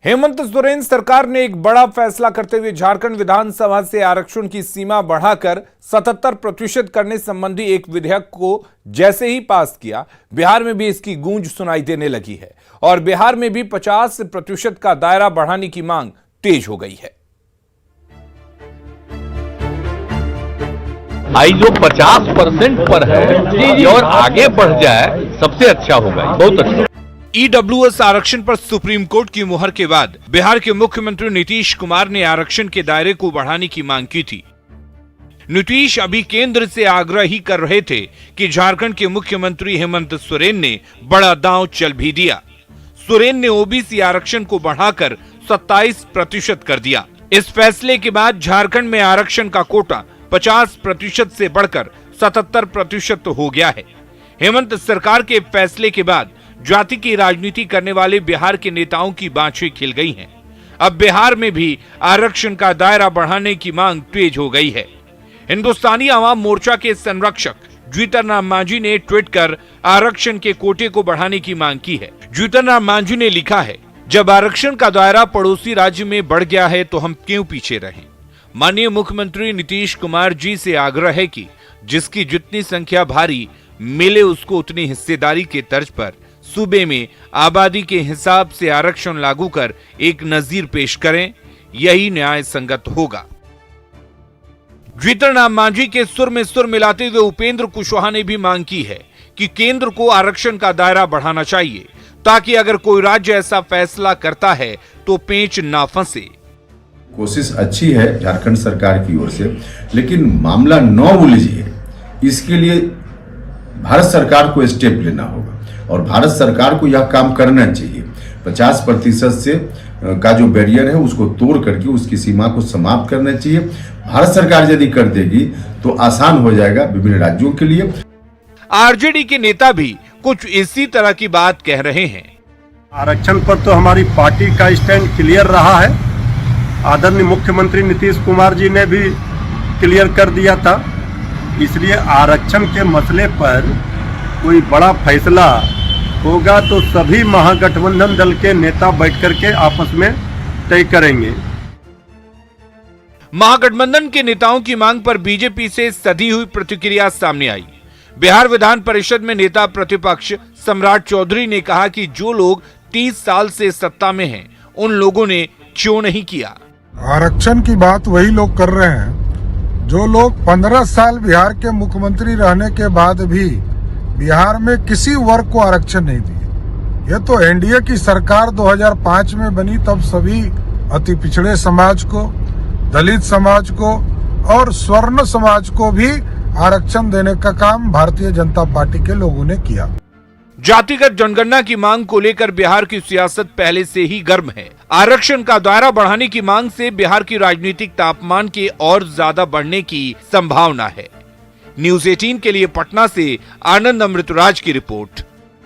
हेमंत सोरेन सरकार ने एक बड़ा फैसला करते हुए झारखंड विधानसभा से आरक्षण की सीमा बढ़ाकर 77% करने संबंधी एक विधेयक को जैसे ही पास किया, बिहार में भी इसकी गूंज सुनाई देने लगी है और बिहार में भी 50% का दायरा बढ़ाने की मांग तेज हो गई है। आई जो 50% पर है और आगे बढ़ जाए सबसे अच्छा होगा, बहुत अच्छा। ईडब्ल्यूएस आरक्षण पर सुप्रीम कोर्ट की मुहर के बाद बिहार के मुख्यमंत्री नीतीश कुमार ने आरक्षण के दायरे को बढ़ाने की मांग की थी। नीतीश अभी केंद्र से आग्रह ही कर रहे थे कि झारखंड के मुख्यमंत्री हेमंत सोरेन ने बड़ा दांव चल भी दिया। सोरेन ने ओबीसी आरक्षण को बढ़ाकर 27% कर दिया। इस फैसले के बाद झारखंड में आरक्षण का कोटा 50% से बढ़कर 77% हो गया है। हेमंत सरकार के फैसले के बाद जाति की राजनीति करने वाले बिहार के नेताओं की बाँछें खिल गई हैं। अब बिहार में भी आरक्षण का दायरा बढ़ाने की मांग तेज हो गई है। हिंदुस्तानी आवाम मोर्चा के संरक्षक जीतन राम मांझी ने ट्वीट कर आरक्षण के कोटे को बढ़ाने की मांग की है। जीतन राम मांझी ने लिखा है, जब आरक्षण का दायरा पड़ोसी राज्य में बढ़ गया है तो हम क्यों पीछे रहें। माननीय मुख्यमंत्री नीतीश कुमार जी से आग्रह है कि जिसकी जितनी संख्या भारी मिले उसको उतनी हिस्सेदारी के तर्ज पर सूबे में आबादी के हिसाब से आरक्षण लागू कर एक नजीर पेश करें, यही न्याय संगत होगा। जीतन राम मांझी के सुर में सुर मिलाते हुए उपेंद्र कुशवाहा ने भी मांग की है कि केंद्र को आरक्षण का दायरा बढ़ाना चाहिए ताकि अगर कोई राज्य ऐसा फैसला करता है तो पेंच ना फंसे। कोशिश अच्छी है झारखंड सरकार की ओर से, लेकिन मामला न उलझे इसके लिए भारत सरकार को स्टेप लेना होगा और भारत सरकार को यह काम करना चाहिए। 50% से का जो बैरियर है उसको तोड़ करके उसकी सीमा को समाप्त करना चाहिए। भारत सरकार यदि कर देगी तो आसान हो जाएगा विभिन्न राज्यों के लिए। आरजेडी के नेता भी कुछ इसी तरह की बात कह रहे हैं। आरक्षण पर तो हमारी पार्टी का स्टैंड क्लियर रहा है। आदरणीय मुख्यमंत्री नीतीश कुमार जी ने भी क्लियर कर दिया था, इसलिए आरक्षण के मसले पर कोई बड़ा फैसला होगा तो सभी महागठबंधन दल के नेता बैठ करके आपस में तय करेंगे। महागठबंधन के नेताओं की मांग पर बीजेपी से सधी हुई प्रतिक्रिया सामने आई। बिहार विधान परिषद में नेता प्रतिपक्ष सम्राट चौधरी ने कहा कि जो लोग 30 साल से सत्ता में हैं, उन लोगों ने क्यों नहीं किया। आरक्षण की बात वही लोग कर रहे हैं जो लोग 15 साल बिहार के मुख्यमंत्री रहने के बाद भी बिहार में किसी वर्ग को आरक्षण नहीं दिए। ये तो एनडीए की सरकार 2005 में बनी, तब सभी अति पिछड़े समाज को, दलित समाज को और स्वर्ण समाज को भी आरक्षण देने का काम भारतीय जनता पार्टी के लोगों ने किया। जातिगत जनगणना की मांग को लेकर बिहार की सियासत पहले से ही गर्म है। आरक्षण का दायरा बढ़ाने की मांग से बिहार की राजनीतिक तापमान के और ज्यादा बढ़ने की संभावना है। न्यूज़ 18 के लिए पटना से आनंद अमृतराज की रिपोर्ट।